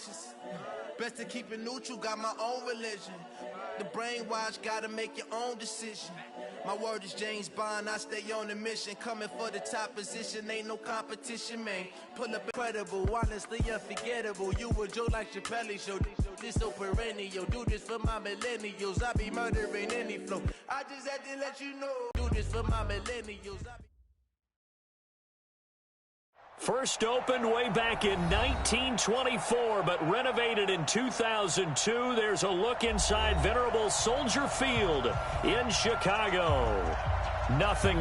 vicious. Best to keep it neutral, got my own religion. The brainwash, gotta make your own decision. My word is James Bond, I stay on the mission. Coming for the top position, ain't no competition, man. Pull up incredible, honestly unforgettable. You a Joe like Chappelle show. This so perennial, do this for my millennials. I be murdering any flow. I just had to let you know. Do this for my millennials. First opened way back in 1924, but renovated in 2002. There's a look inside venerable Soldier Field in Chicago. Nothing.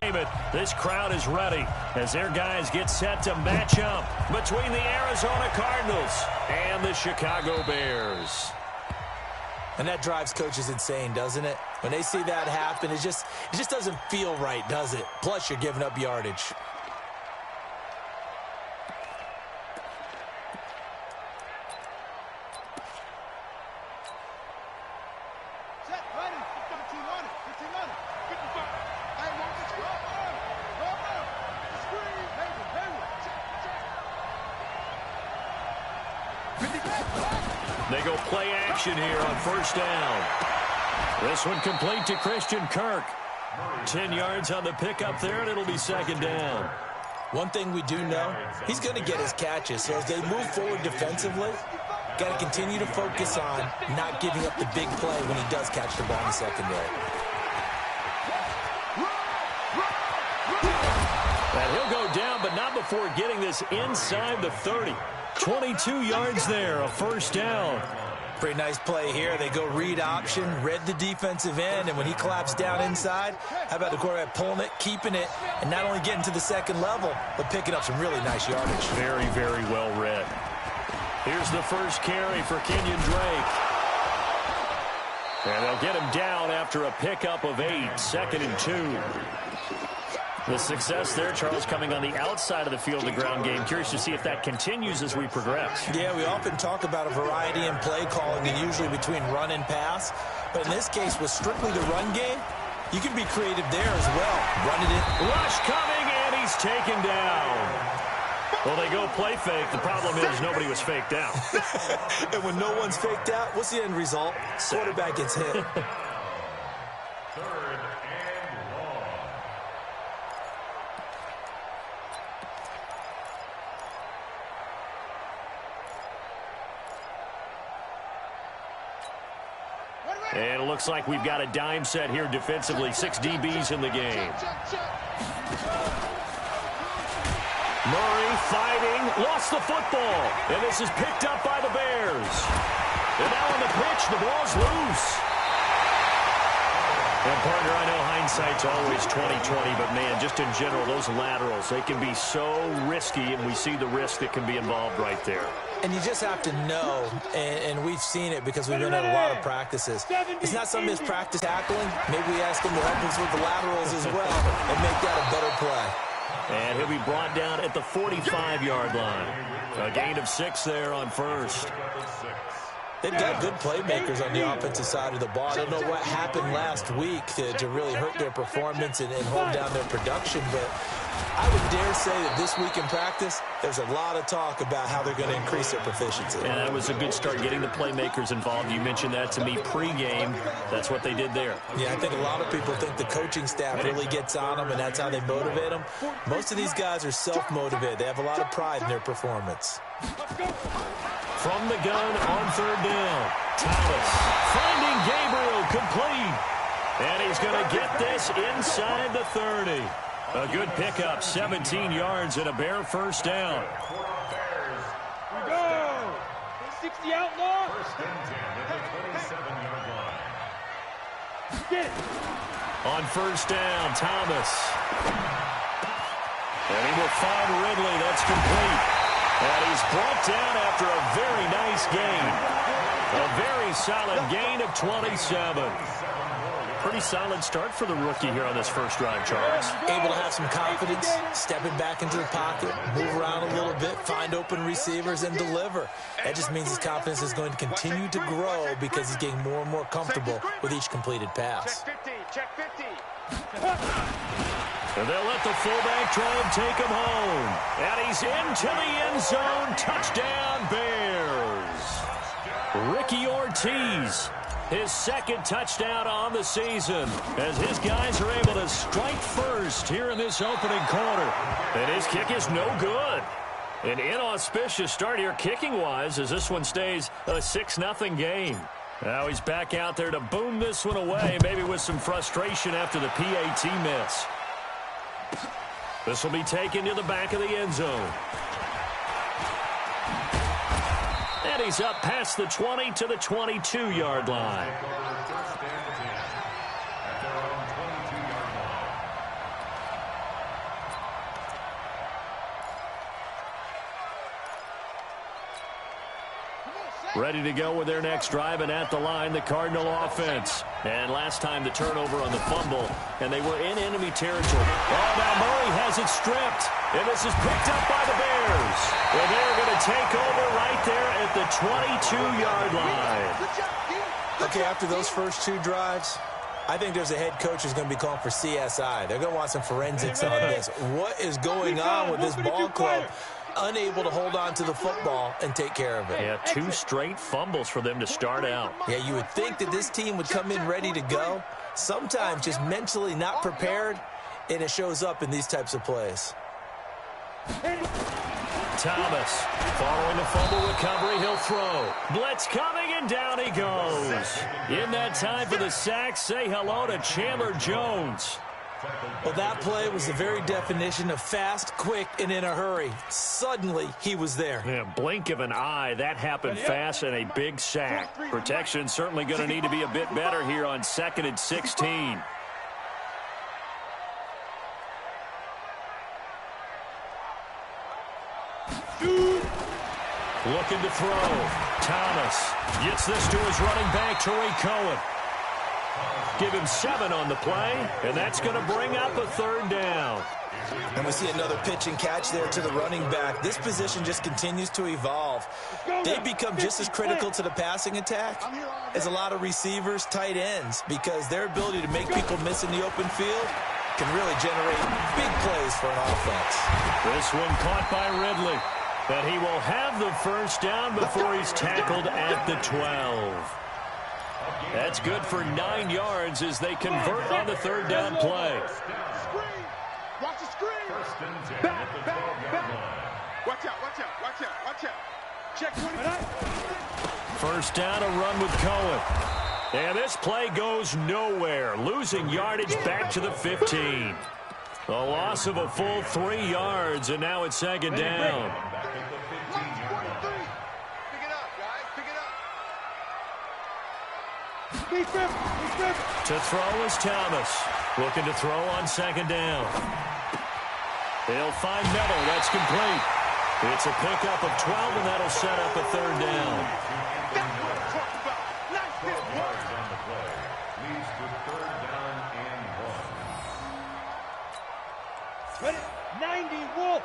This crowd is ready as their guys get set to match up between the Arizona Cardinals and the Chicago Bears. And that drives coaches insane, doesn't it? When they see that happen, it just doesn't feel right, does it? Plus, you're giving up yardage. They go play action here on first down. This one complete to Christian Kirk. 10 yards on the pickup there, and it'll be second down. One thing we do know, he's going to get his catches. So as they move forward defensively, got to continue to focus on not giving up the big play when he does catch the ball in the secondary. And he'll go down, but not before getting this inside the 30. 22 yards there, a first down. Pretty nice play here. They go read option, read the defensive end, and when he claps down inside, how about the quarterback pulling it, keeping it, and not only getting to the second level, but picking up some really nice yardage. Very, very well read. Here's the first carry for Kenyon Drake. And they'll get him down after a pickup of 8, 2nd and 2. The success there, Charles, coming on the outside of the field, the ground game. Curious to see if that continues as we progress. Yeah, we often talk about a variety in play calling and usually between run and pass. But in this case, with strictly the run game, you can be creative there as well. Run it in. Rush coming, and he's taken down. Well, they go play fake. The problem is nobody was faked out. And when no one's faked out, what's the end result? Quarterback gets hit. And it looks like we've got a dime set here defensively. 6 DBs in the game. Murray fighting, lost the football. And this is picked up by the Bears. And now on the pitch, the ball's loose. And, partner, I know hindsight's always 20/20, but, man, just in general, those laterals, they can be so risky, and we see the risk that can be involved right there. And you just have to know, and we've seen it because we've been at a lot of practices. It's not something that's practice tackling. Maybe we ask him to help us with the laterals as well and make that a better play. And he'll be brought down at the 45-yard line. A gain of 6 there on first. They've got good playmakers on the offensive side of the ball. I don't know what happened last week to really hurt their performance and hold down their production, but I would dare say that this week in practice, there's a lot of talk about how they're going to increase their proficiency. And that was a good start, getting the playmakers involved. You mentioned that to me pregame. That's what they did there. Yeah, I think a lot of people think the coaching staff really gets on them, and that's how they motivate them. Most of these guys are self-motivated. They have a lot of pride in their performance. From the gun on third down, Thomas finding Gabriel complete. And he's going to get this inside the 30. A good pickup, 17 yards and a Bear first down. Here we go. 60 outlaw. First and 10 at the 27-yard line. Get it. On first down, Thomas. And he will find Ridley. That's complete. And he's brought down after a very nice gain. A very solid gain of 27. Pretty solid start for the rookie here on this first drive, Charles. Able to have some confidence, stepping back into the pocket, move around a little bit, find open receivers, and deliver. That just means his confidence is going to continue to grow because he's getting more and more comfortable with each completed pass. Check 50. And they'll let the fullback try and take him home. And he's into the end zone. Touchdown, Bears. Ricky Ortiz, his second touchdown on the season, as his guys are able to strike first here in this opening quarter. And his kick is no good. An inauspicious start here kicking-wise as this one stays a 6-0 game. Now he's back out there to boom this one away, maybe with some frustration after the PAT miss. This will be taken to the back of the end zone. And he's up past the 20 to the 22-yard line. Ready to go with their next drive, and at the line, the Cardinal offense. And last time the turnover on the fumble, and they were in enemy territory. Oh, now Murray has it stripped, and this is picked up by the Bears. And they're going to take over right there at the 22-yard line. Okay, after those first two drives, I think there's a head coach who's going to be calling for CSI. They're going to want some forensics on this. What is going on with this ball club? Unable to hold on to the football and take care of it. Yeah, 2 straight fumbles for them to start out. Yeah, you would think that this team would come in ready to go. Sometimes just mentally not prepared, and it shows up in these types of plays. Thomas, following the fumble recovery, he'll throw. Blitz coming, and down he goes. In that time for the sack, say hello to Chandler Jones. Well, that play was the very definition of fast, quick, and in a hurry. Suddenly, he was there. Yeah, blink of an eye, that happened fast, and a big sack. Protection certainly going to need to be a bit better here on 2nd and 16. Looking to throw. Thomas gets this to his running back, Tariq Cohen. Give him 7 on the play, and that's going to bring up a 3rd down. And we see another pitch and catch there to the running back. This position just continues to evolve. They become just as critical to the passing attack as a lot of receivers, tight ends, because their ability to make people miss in the open field can really generate big plays for an offense. This one caught by Ridley, but he will have the 1st down before he's tackled at the 12. That's good for 9 yards as they convert on the 3rd down play. Watch the screen. Back. Watch out. Check 29. 1st down, a run with Cohen. And this play goes nowhere, losing yardage back to the 15. A loss of a full 3 yards, and now it's 2nd down. To throw is Thomas. Looking to throw on 2nd down. They'll find Neville. That's complete. It's a pickup of 12, and that'll set up a 3rd down. That's what I'm talking about. Nice hit. On the play. Leads to 3rd down and 1. Ready? 90 Wolf.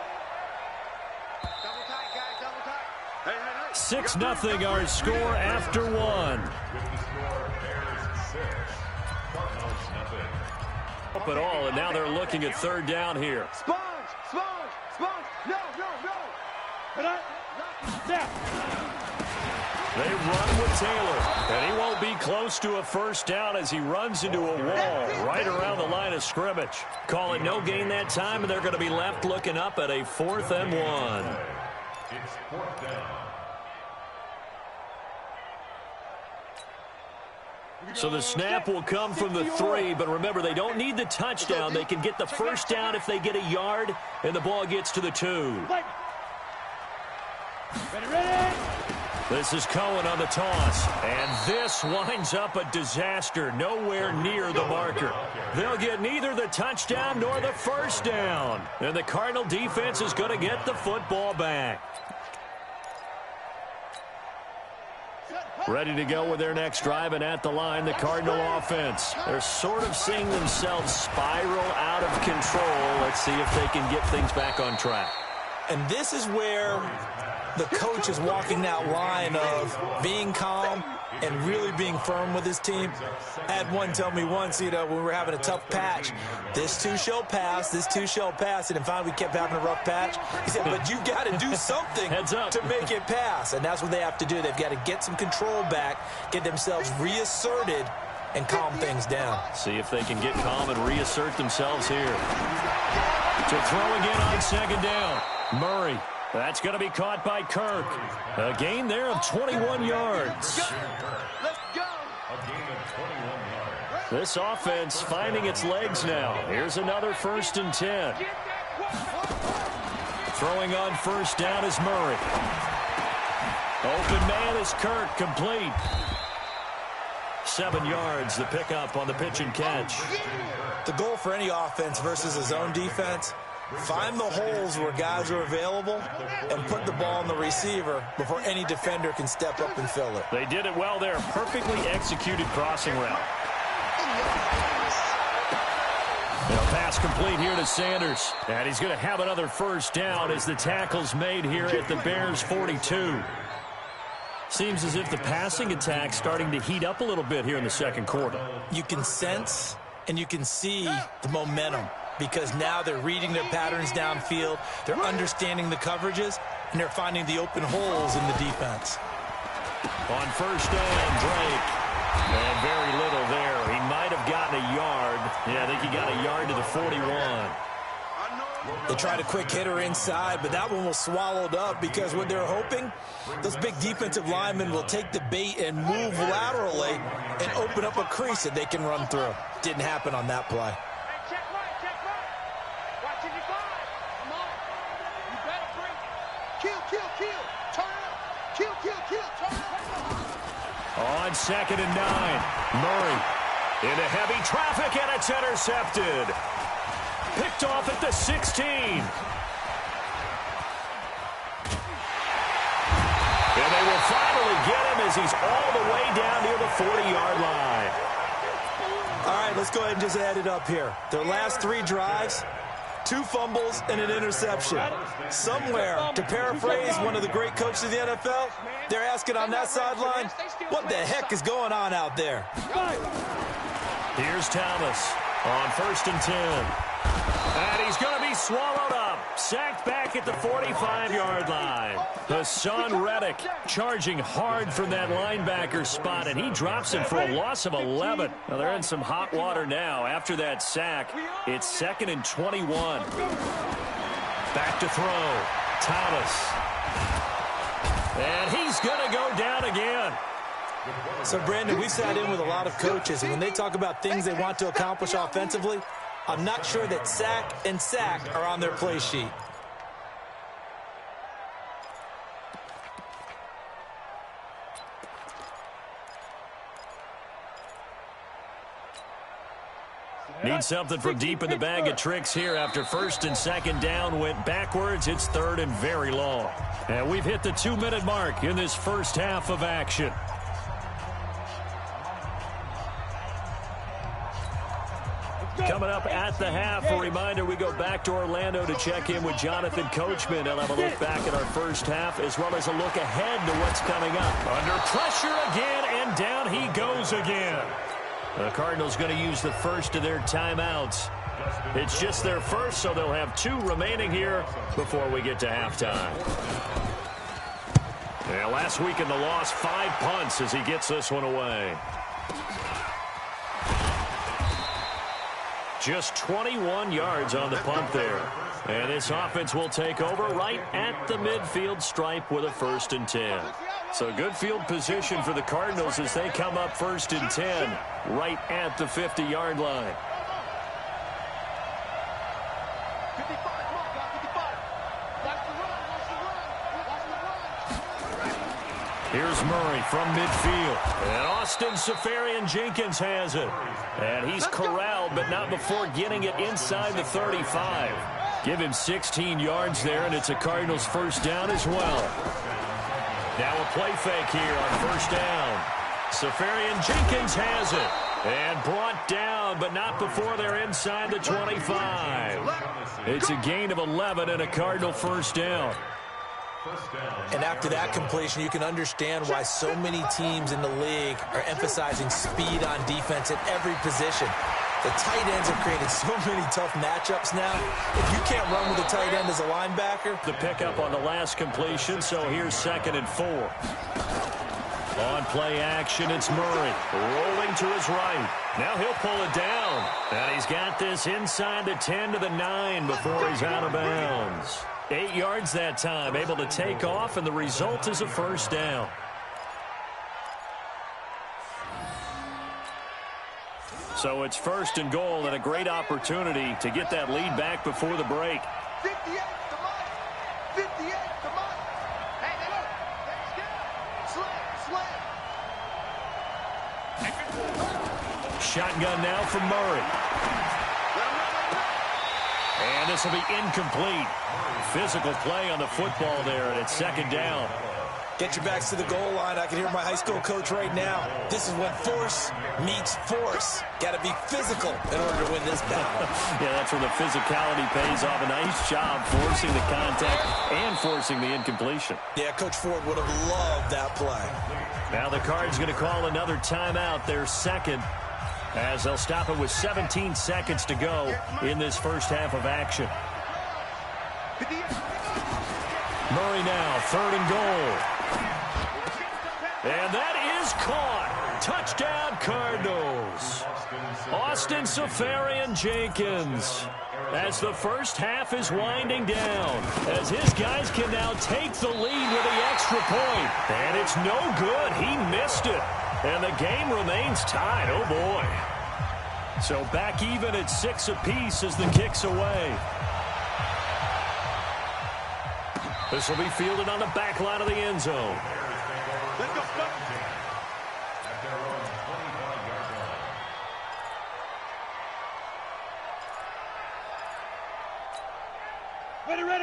Double tight, guys. Double tight. Hey. 6-0 our score after 1. With the score, Bears 6, Cardinals nothing. Up at all, and now they're looking at 3rd down here. Sponge. No. Down. They run with Taylor, and he won't be close to a 1st down as he runs into a wall right around the line of scrimmage. Call it no gain that time, and they're going to be left looking up at a 4th and 1. It's 4th down. So the snap will come from the 3, but remember, they don't need the touchdown. They can get the 1st down if they get a yard, and the ball gets to the 2. Ready. This is Cohen on the toss, and this winds up a disaster, nowhere near the marker. They'll get neither the touchdown nor the 1st down, and the Cardinal defense is going to get the football back. Ready to go with their next drive, and at the line, the Cardinal offense. They're sort of seeing themselves spiral out of control. Let's see if they can get things back on track. And this is where the coach is walking that line of being calm and really being firm with his team. I had one tell me once, when we were having a tough patch, this too shall pass, and then finally we kept having a rough patch. He said, but you've got to do something to make it pass, and that's what they have to do. They've got to get some control back, get themselves reasserted, and calm things down. See if they can get calm and reassert themselves here. To throw again on second down. Murray. That's going to be caught by Kirk. A gain there of 21 yards. Let's go. This offense finding its legs now. Here's another 1st and 10. Throwing on first down is Murray. Open man is Kirk, complete. 7 yards, the pickup on the pitch and catch. The goal for any offense versus a zone defense, find the holes where guys are available and put the ball on the receiver before any defender can step up and fill it. They did it well there. Perfectly executed crossing route. And a pass complete here to Sanders. And he's going to have another first down as the tackle's made here at the Bears' 42. Seems as if the passing attack's starting to heat up a little bit here in the second quarter. You can sense and you can see the momentum, because now they're reading their patterns downfield, they're understanding the coverages, and they're finding the open holes in the defense. On first down, Drake. And very little there. He might have gotten a yard. Yeah, I think he got a yard to the 41. They tried a quick hitter inside, but that one was swallowed up because what they're hoping, those big defensive linemen will take the bait and move laterally and open up a crease that they can run through. Didn't happen on that play. Check right. Watch it, you five. Come on. You better bring it. Kill. Turn up. Kill. Turn up. On 2nd and 9, Murray into heavy traffic, and it's intercepted. Picked off at the 16. And they will finally get him as he's all the way down near the 40-yard line. All right, let's go ahead and just add it up here. Their last 3 drives, 2 fumbles and an interception. Somewhere, to paraphrase one of the great coaches of the NFL, they're asking on that sideline, what the heck is going on out there? Here's Thomas on 1st and 10. And he's going to be swallowed up. Sacked back at the 45-yard line. Hassan Reddick charging hard from that linebacker spot, and he drops him for a loss of 11. Well, they're in some hot water now. After that sack, it's 2nd and 21. Back to throw. Thomas. And he's going to go down again. So, Brandon, we sat in with a lot of coaches, and when they talk about things they want to accomplish offensively, I'm not sure that sack and sack are on their play sheet. Need something from deep in the bag of tricks here after 1st and 2nd down went backwards. It's 3rd and very long. And we've hit the 2-minute mark in this first half of action. Coming up at the half, a reminder, we go back to Orlando to check in with Jonathan Coachman. He'll have a look back at our first half as well as a look ahead to what's coming up. Under pressure again, and down he goes again. The Cardinals going to use the first of their timeouts. It's just their first, so they'll have 2 remaining here before we get to halftime. Yeah, last week in the loss, 5 punts as he gets this one away. Just 21 yards on the punt there. And this offense will take over right at the midfield stripe with a 1st and 10. So good field position for the Cardinals as they come up 1st and 10 right at the 50-yard line. 55, come on, guys, 55. Watch the run. Here's Murray from midfield. And Austin Seferian-Jenkins has it. And he's corralled, but not before getting it inside the 35. Give him 16 yards there, and it's a Cardinals 1st down as well. Now a play fake here on 1st down. Seferian-Jenkins has it. And brought down, but not before they're inside the 25. It's a gain of 11 and a Cardinal 1st down. And after that completion, you can understand why so many teams in the league are emphasizing speed on defense at every position. The tight ends have created so many tough matchups now. If you can't run with a tight end as a linebacker. The pickup on the last completion, so here's 2nd and 4. On play action, it's Murray. Rolling to his right. Now he'll pull it down. And he's got this inside the 10 to the 9 before he's out of bounds. 8 yards that time, able to take off, and the result is a first down. So it's 1st and goal, and a great opportunity to get that lead back before the break. 58 to Mike. 58 to Mike. Hey, look. Slam. Shotgun now from Murray. And this will be incomplete. Physical play on the football there, and it's 2nd down. Get your backs to the goal line. I can hear my high school coach right now. This is when force meets force. Got to be physical in order to win this battle. Yeah, that's where the physicality pays off. A nice job forcing the contact and forcing the incompletion. Yeah, Coach Ford would have loved that play. Now the Cards going to call another timeout, their 2nd, as they'll stop it with 17 seconds to go in this first half of action. Murray now, 3rd and goal. And that is caught. Touchdown, Cardinals. Austin Safarian-Jenkins. As the first half is winding down, as his guys can now take the lead with the extra point. And it's no good. He missed it. And the game remains tied. Oh, boy. So back even at 6 apiece as the kick's away. This will be fielded on the back line of the end zone. Let's go.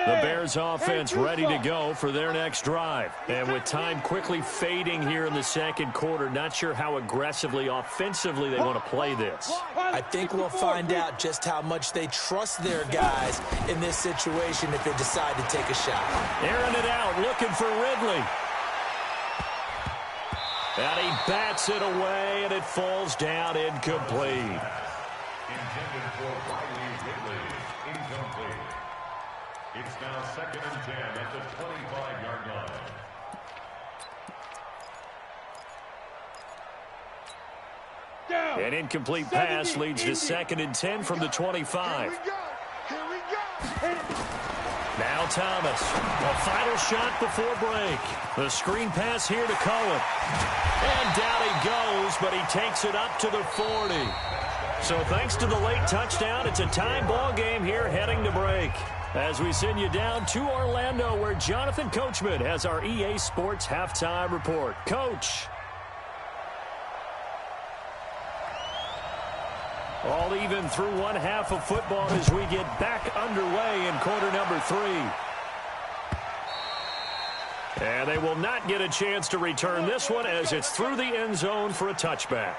The Bears offense ready to go for their next drive. And with time quickly fading here in the 2nd quarter, not sure how aggressively, offensively they want to play this. I think we'll find out just how much they trust their guys in this situation if they decide to take a shot. Airing it out, looking for Ridley. And he bats it away, and it falls down incomplete. Intended for Riley Ridley. Incomplete. It's now 2nd and 10 at the 25-yard line. An incomplete pass leads to 2nd and 10 from the 25. Here we go. Now Thomas. A final shot before break. The screen pass here to Cohen. And down he goes, but he takes it up to the 40. So thanks to the late touchdown, it's a tie ball game here heading to break. As we send you down to Orlando, where Jonathan Coachman has our EA Sports halftime report. Coach. All even through one half of football as we get back underway in quarter number 3. And they will not get a chance to return this one as it's through the end zone for a touchback.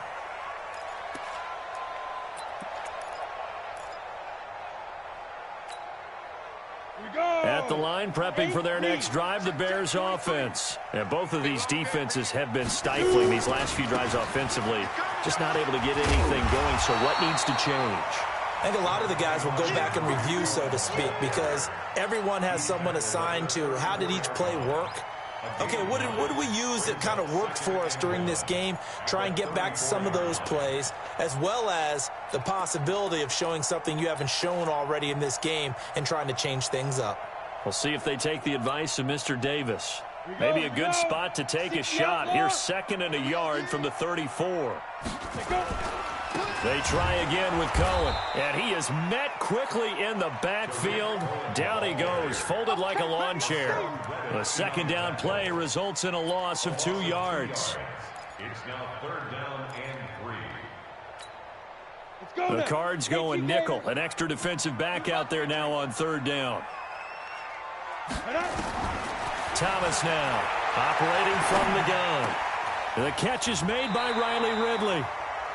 At the line, prepping for their next drive, the Bears offense. And both of these defenses have been stifling these last few drives offensively. Just not able to get anything going, so what needs to change? I think a lot of the guys will go back and review, so to speak, because everyone has someone assigned to how did each play work. Okay, what did we use that kind of worked for us during this game? Try and get back to some of those plays, as well as the possibility of showing something you haven't shown already in this game and trying to change things up. We'll see if they take the advice of Mr. Davis. Maybe a good spot to take a shot. Here's 2nd and a yard from the 34. They try again with Cohen, and he is met quickly in the backfield. Down he goes, folded like a lawn chair. The 2nd down play results in a loss of 2 yards. It's now 3rd down and 3. The Cards going nickel, an extra defensive back out there now on 3rd down. Thomas now, operating from the gun. The catch is made by Riley Ridley.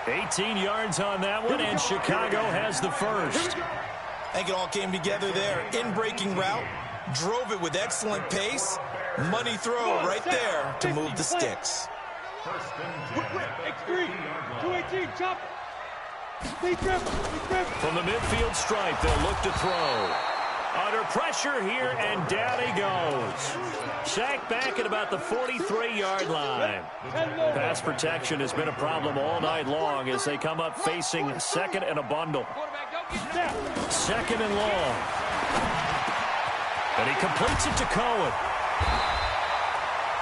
18 yards on that one, and Chicago has the first. I think it all came together there. In-breaking route, drove it with excellent pace, Money throw right there to move the sticks. First and 10 at the X3, 218, chop. From the midfield stripe, they'll look to throw. Under pressure here, and down he goes. Sacked back at about the 43-yard line. Pass protection has been a problem all night long as they come up facing second and a bundle. Second and long. And he completes it to Cohen.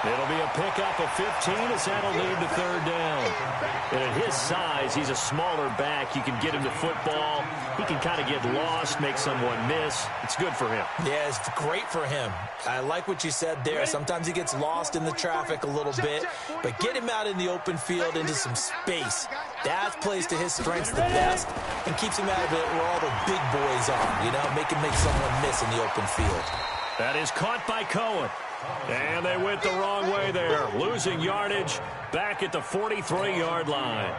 It'll be a pickup of 15 as that'll lead to third down. And at his size, he's a smaller back. You can get him to football. He can kind of get lost, make someone miss. It's good for him. Yeah, it's great for him. I like what you said there. Sometimes he gets lost in the traffic a little bit, but get him out in the open field into some space. That plays to his strengths the best and keeps him out of it where all the big boys are, you know, make someone miss in the open field. That is caught by Cohen. And they went the wrong way there, losing yardage back at the 43-yard line.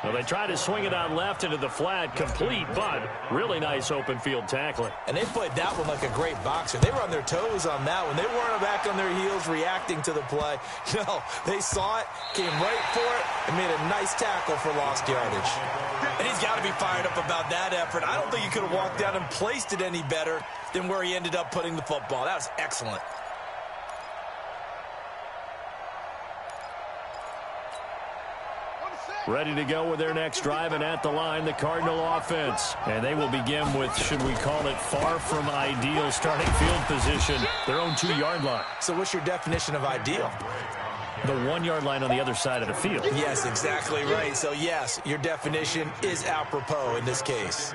Well, they tried to swing it out left into the flat, complete, but really nice open field tackling. And they played that one like a great boxer. They were on their toes on that one. They weren't back on their heels reacting to the play. No, they saw it, came right for it, and made a nice tackle for lost yardage. And he's got to be fired up about that effort. I don't think he could have walked down and placed it any better than where he ended up putting the football. That was excellent. Ready to go with their next drive, and at the line, the Cardinal offense. And they will begin with, should we call it, far from ideal starting field position, their own 2-yard line. So what's your definition of ideal? The 1-yard line on the other side of the field. Yes, exactly right. So, yes, your definition is apropos in this case.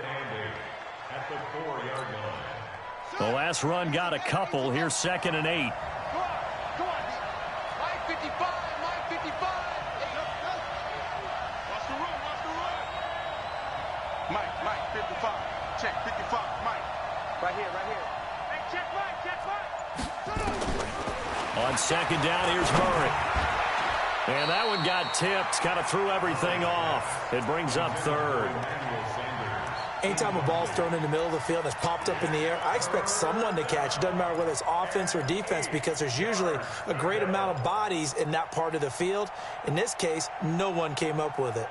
The last run got a couple. Here's 2nd and 8. Go on, Mike 55, Mike 55. Watch the run. Mike 55. Check 55, Mike. Right here. Hey, check Mike. On 2nd down, here's Murray. And that one got tipped, kind of threw everything off. It brings up 3rd. Anytime a ball's thrown in the middle of the field and it's popped up in the air, I expect someone to catch. It doesn't matter whether it's offense or defense because there's usually a great amount of bodies in that part of the field. In this case, no one came up with it.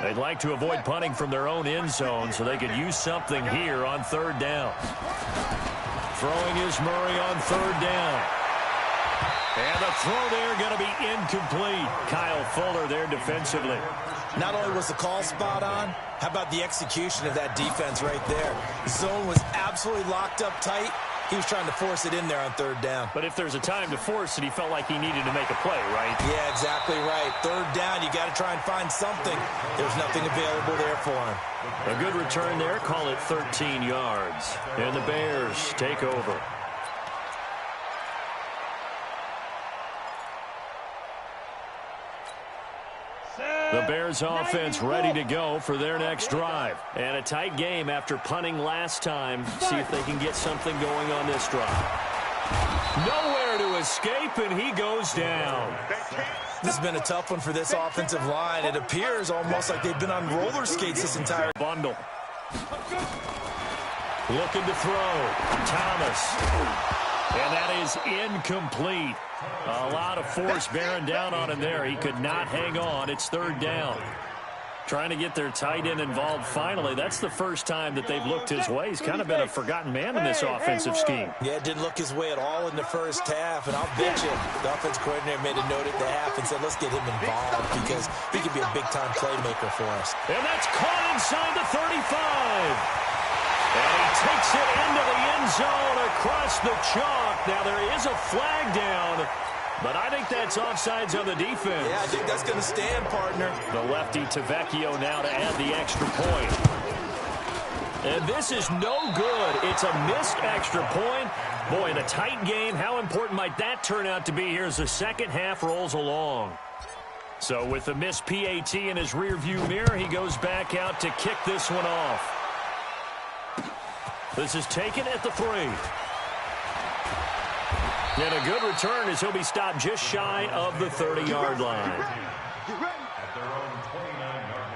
They'd like to avoid punting from their own end zone so they could use something here on 3rd down. Throwing is Murray on 3rd down. And the throw there going to be incomplete. Kyle Fuller there defensively. Not only was the call spot on, how about the execution of that defense right there? The zone was absolutely locked up tight. He was trying to force it in there on 3rd down. But if there's a time to force it, he felt like he needed to make a play, right? Yeah, exactly right. 3rd down, you got to try and find something. There's nothing available there for him. A good return there, call it 13 yards. And the Bears take over. The Bears offense ready to go for their next drive. And a tight game after punting last time. See if they can get something going on this drive. Nowhere to escape, and he goes down. This has been a tough one for this offensive line. It appears almost like they've been on roller skates this entire bundle. Looking to throw. Thomas. And that is incomplete. A lot of force bearing down on him there. He could not hang on. It's 3rd down. Trying to get their tight end involved finally. That's the first time that they've looked his way. He's kind of been a forgotten man in this offensive scheme. Yeah, it didn't look his way at all in the first half. And I'll bet you the offense coordinator made a note at the half and said, let's get him involved because he could be a big-time playmaker for us. And that's caught inside the 35. And he takes it into the end zone across the chalk. Now, there is a flag down, but I think that's offsides on the defense. Yeah, I think that's going to stand, partner. The lefty Tavecchio now to add the extra point. And this is no good. It's a missed extra point. Boy, in a tight game, how important might that turn out to be here as the second half rolls along? So with the missed PAT in his rearview mirror, he goes back out to kick this one off. This is taken at the 3. And a good return as he'll be stopped just shy of the 30-yard line. At their own 29-yard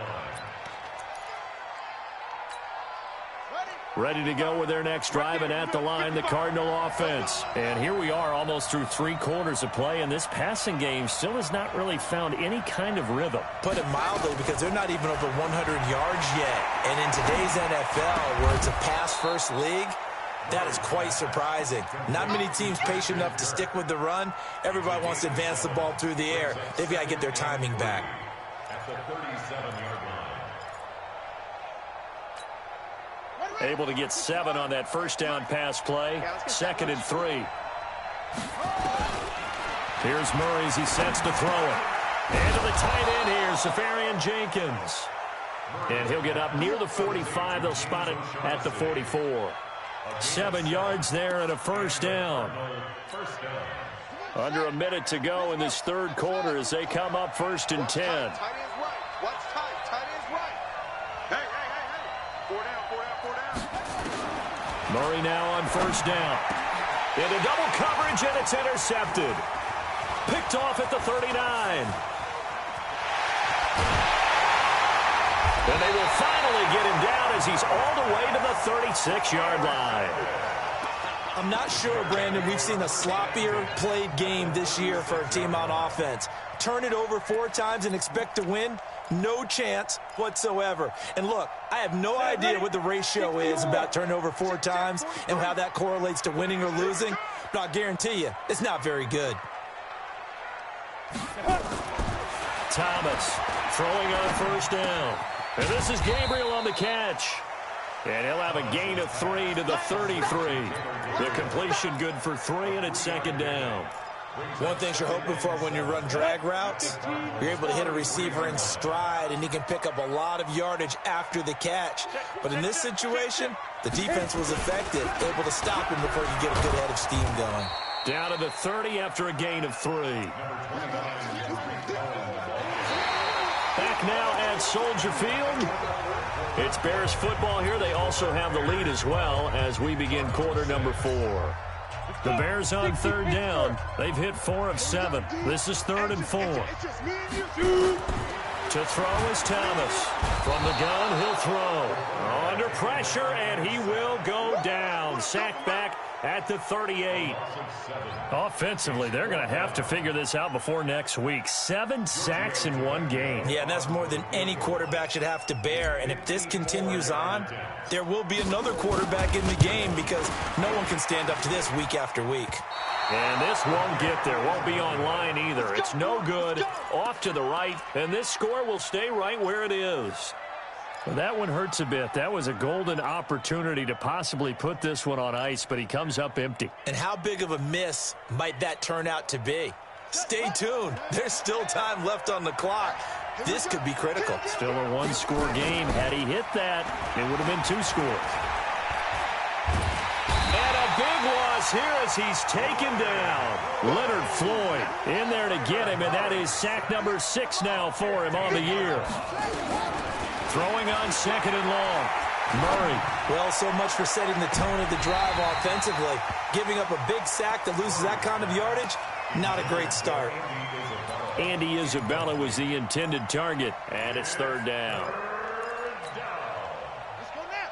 line. ready to go with their next drive, and at the line, the Cardinal offense. And here we are almost through 3 quarters of play, and this passing game still has not really found any kind of rhythm. Put it mildly, because they're not even over 100 yards yet. And in today's NFL, where it's a pass-first league, that is quite surprising. Not many teams patient enough to stick with the run. Everybody wants to advance the ball through the air. They've got to get their timing back. At the 37-yard line. Able to get 7 on that first down pass play. 2nd and 3. Here's Murray as he sets to throw it. And to the tight end here, Safarian Jenkins. And he'll get up near the 45. They'll spot it at the 44. 7 yards there and a first down. Under a minute to go in this 3rd quarter as they come up 1st and 10. Tight end's right. What's tight? Tight end's right. Hey. 4 down. Murray now on 1st down. Into double coverage, and it's intercepted. Picked off at the 39. And they will finally get him down as he's all the way to the 36-yard line. I'm not sure, Brandon, we've seen a sloppier played game this year for a team on offense. Turn it over 4 times and expect to win? No chance whatsoever. And look, I have no idea what the ratio is about turning over 4 times and how that correlates to winning or losing, but I'll guarantee you, it's not very good. Thomas throwing on 1st down. And this is Gabriel on the catch. And he'll have a gain of 3 to the 33. The completion good for 3, and it's 2nd down. One thing you're hoping for when you run drag routes, you're able to hit a receiver in stride, and he can pick up a lot of yardage after the catch. But in this situation, the defense was effective, able to stop him before he could get a good head of steam going. Down to the 30 after a gain of 3. Back now at Soldier Field. It's Bears football here. They also have the lead as well as we begin quarter number 4. The Bears on 3rd down. They've hit 4 of 7. This is 3rd and 4. To throw is Thomas. From the gun, he'll throw. Under pressure, and he will go down. Sacked back at the 38. Offensively, they're going to have to figure this out before next week. 7 sacks in 1 game. Yeah, and that's more than any quarterback should have to bear. And if this continues on, there will be another quarterback in the game because no one can stand up to this week after week. And this won't get there. Won't be online either. It's no good. Off to the right, and this score will stay right where it is. Well, that one hurts a bit. That was a golden opportunity to possibly put this one on ice, but he comes up empty. And how big of a miss might that turn out to be? Stay tuned. There's still time left on the clock. This could be critical. Still a 1-score game. Had he hit that, it would have been 2 scores. And a big loss here as he's taken down. Leonard Floyd in there to get him, and that is sack number 6 now for him on the year. Throwing on 2nd and long. Murray. Well, so much for setting the tone of the drive offensively. Giving up a big sack that loses that kind of yardage, not a great start. Andy Isabella was the intended target, and it's 3rd down. Let's go now.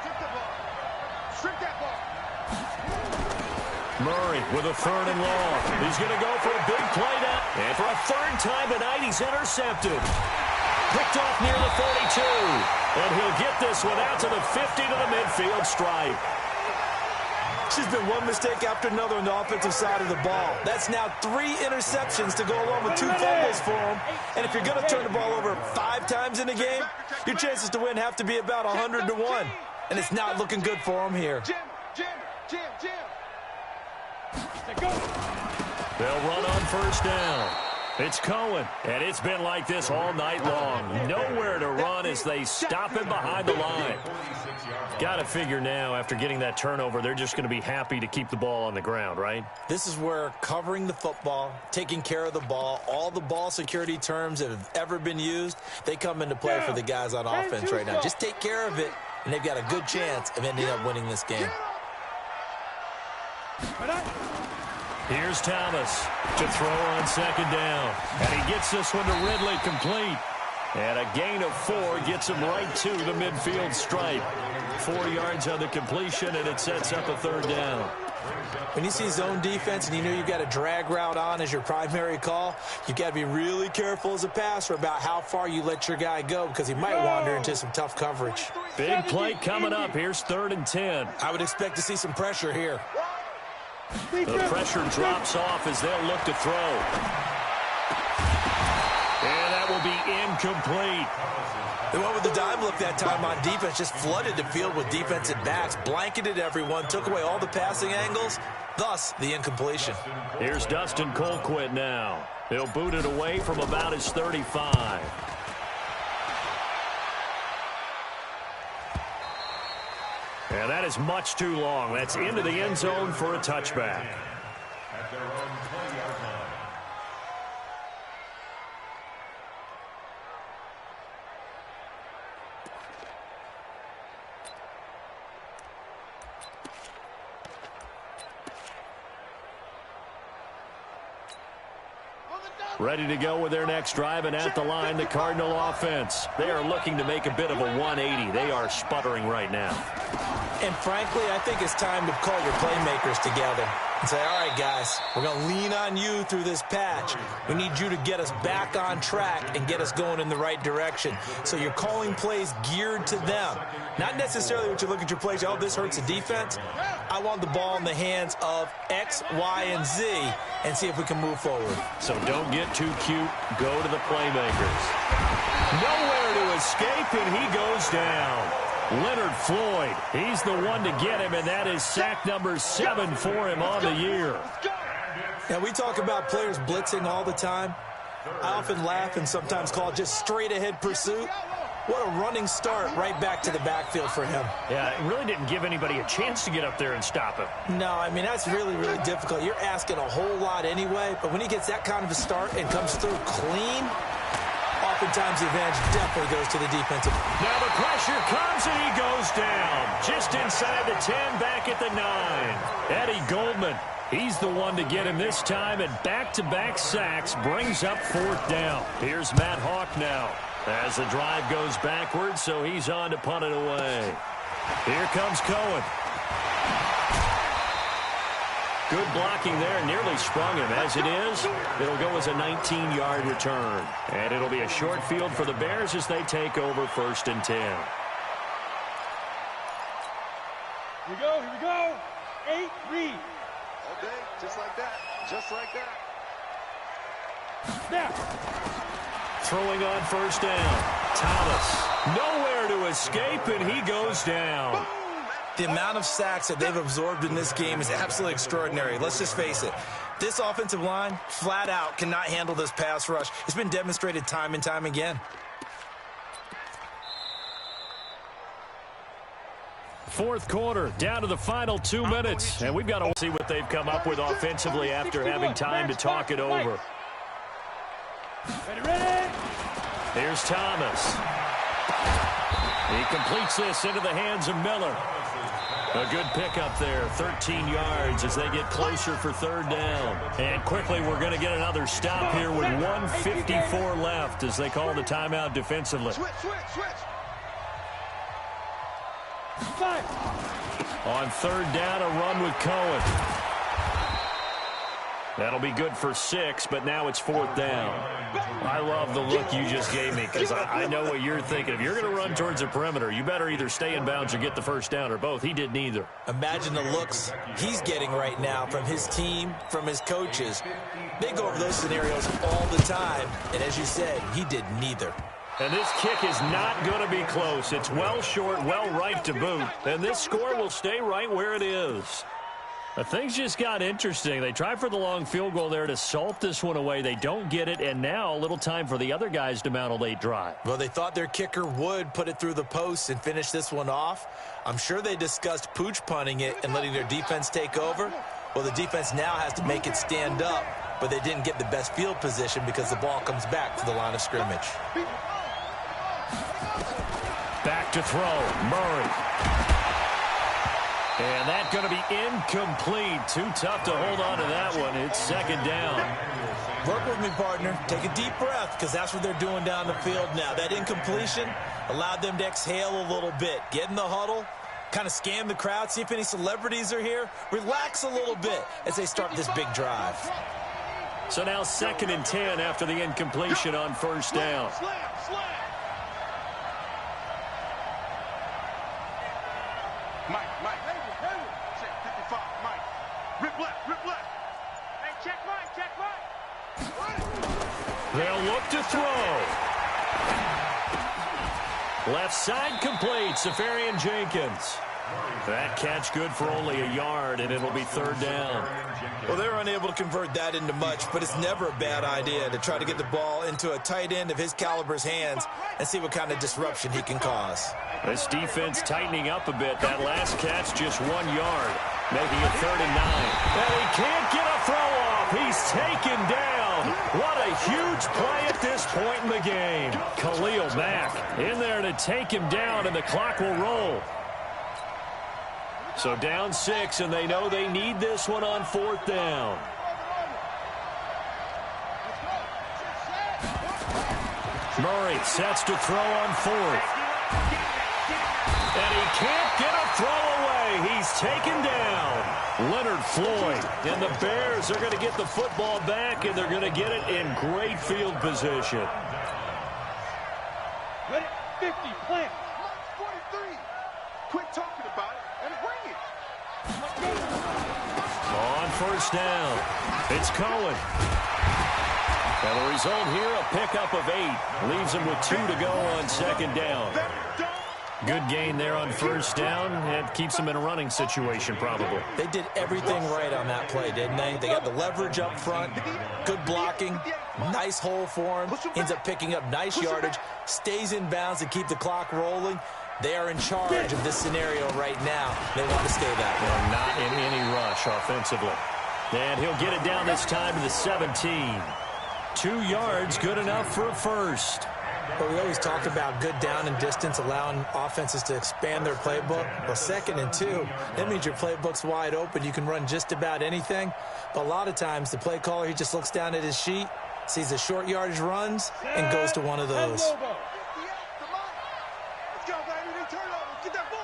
Strip the ball. Strip that ball. Murray with a 3rd and long. He's going to go for a big play now. And for a 3rd time tonight, he's intercepted. Picked off near the 42. And he'll get this one out to the 50 to the midfield stripe. There's been one mistake after another on the offensive side of the ball. That's now 3 interceptions to go along with 2 fumbles for him. And if you're going to turn the ball over 5 times in a game, your chances to win have to be about 100 to 1. And it's not looking good for him here. Jim. They'll run on 1st down. It's Cohen, and it's been like this all night long. Nowhere to run as they stop him behind the line. Got to figure now, after getting that turnover, they're just going to be happy to keep the ball on the ground, right? This is where covering the football, taking care of the ball, all the ball security terms that have ever been used, they come into play for the guys on offense right now. Just take care of it, and they've got a good chance of ending up winning this game. Here's Thomas to throw on 2nd down. And he gets this one to Ridley complete. And a gain of 4 gets him right to the midfield stripe. 4 yards on the completion, and it sets up a third down. When you see zone defense and you know you've got a drag route on as your primary call, you've got to be really careful as a passer about how far you let your guy go because he might wander into some tough coverage. Big play coming up. Here's 3rd and 10. I would expect to see some pressure here. The pressure drops off as they'll look to throw. And that will be incomplete. They went with the dime look that time on defense, just flooded the field with defensive backs, blanketed everyone, took away all the passing angles, thus the incompletion. Here's Dustin Colquitt now. He'll boot it away from about his 35. And that is much too long. That's into the end zone for a touchback. At their own 20-yard line. Ready to go with their next drive, and at the line, the Cardinal offense. They are looking to make a bit of a 180. They are sputtering right now. And frankly, I think it's time to call your playmakers together and say, all right, guys, we're going to lean on you through this patch. We need you to get us back on track and get us going in the right direction. So you're calling plays geared to them. Not necessarily what you look at your plays, oh, this hurts the defense. I want the ball in the hands of X, Y, and Z and see if we can move forward. So don't get too cute. Go to the playmakers. Nowhere to escape, and he goes down. Leonard Floyd, he's the one to get him, and that is sack number 7 for him on the year. Now, we talk about players blitzing all the time. I often laugh and sometimes call it just straight-ahead pursuit. What a running start right back to the backfield for him. Yeah, it really didn't give anybody a chance to get up there and stop him. No, I mean, that's really, really difficult. You're asking a whole lot anyway, but when he gets that kind of a start and comes through clean, oftentimes the advantage definitely goes to the defensive. Now the pressure comes and he goes down. Just inside the 10, back at the 9. Eddie Goldman, he's the one to get him this time, and back-to-back sacks brings up 4th down. Here's Matt Hawk now as the drive goes backwards, so he's on to punt it away. Here comes Cohen. Good blocking there, nearly sprung him. As it is, it'll go as a 19-yard return. And it'll be a short field for the Bears as they take over 1st and 10. Here we go, here we go. 8, read. All day, just like that, just like that. Snap. Throwing on 1st down. Thomas, nowhere to escape, and he goes down. The amount of sacks that they've absorbed in this game is absolutely extraordinary. Let's just face it. This offensive line, flat out, cannot handle this pass rush. It's been demonstrated time and time again. 4th quarter, down to the final 2 minutes. And we've got to see what they've come up with offensively after having time to talk it over. Ready. Here's Thomas. He completes this into the hands of Miller. A good pickup there, 13 yards as they get closer for 3rd down. And quickly, we're going to get another stop here with 1:54 left as they call the timeout defensively. Switch. On 3rd down, a run with Cohen. That'll be good for 6, but now it's 4th down. I love the look you just gave me because I know what you're thinking. If you're going to run towards the perimeter, you better either stay in bounds or get the 1st down or both. He did neither. Imagine the looks he's getting right now from his team, from his coaches. They go over those scenarios all the time, and as you said, he did neither. And this kick is not going to be close. It's well short, well right to boot, and this score will stay right where it is. But things just got interesting. They try for the long field goal there to salt this one away. They don't get it, and now a little time for the other guys to mount a late drive. Well, they thought their kicker would put it through the post and finish this one off. I'm sure they discussed pooch punting it and letting their defense take over. Well, the defense now has to make it stand up, but they didn't get the best field position because the ball comes back to the line of scrimmage. Back to throw, Murray. And that's going to be incomplete. Too tough to hold on to that one. It's second down. Work with me, partner. Take a deep breath, because that's what they're doing down the field now. That incompletion allowed them to exhale a little bit. Get in the huddle, kind of scan the crowd, see if any celebrities are here. Relax a little bit as they start this big drive. So now 2nd and 10 after the incompletion on first down. Mike. Check 55, Mike. Rip left. Hey, check Mike. They'll look to throw. Left side complete. Safarian Jenkins. That catch good for only a yard, and it'll be 3rd down. Well, they're unable to convert that into much, but it's never a bad idea to try to get the ball into a tight end of his caliber's hands and see what kind of disruption he can cause. This defense tightening up a bit. That last catch just 1 yard, making it 3rd and 9. And he can't get a throw off. He's taken down. What a huge play at this point in the game. Khalil Mack in there to take him down, and the clock will roll. So down 6, and they know they need this one on 4th down. Murray sets to throw on 4th. And he can't get a throw away. He's taken down. Leonard Floyd. And the Bears are going to get the football back, and they're going to get it in great field position. Ready? 50, plant. 43. Quit talking about it and bring it. On first down, it's Cohen. And the result here, a pickup of 8. Leaves him with 2 to go on 2nd down. Good gain there on first down, and keeps them in a running situation probably. They did everything right on that play, didn't they? They got the leverage up front, good blocking, nice hole for him, ends up picking up nice yardage, stays in bounds to keep the clock rolling. They are in charge of this scenario right now. They want to stay that way. They're not in any rush offensively. And he'll get it down this time to the 17. 2 yards, good enough for a first. But we always talk about good down and distance, allowing offenses to expand their playbook. Well, 2nd and 2, that means your playbook's wide open. You can run just about anything. But a lot of times, the play caller, he just looks down at his sheet, sees the short yardage runs, and goes to one of those. Let's go, baby. Turn over. Get that ball.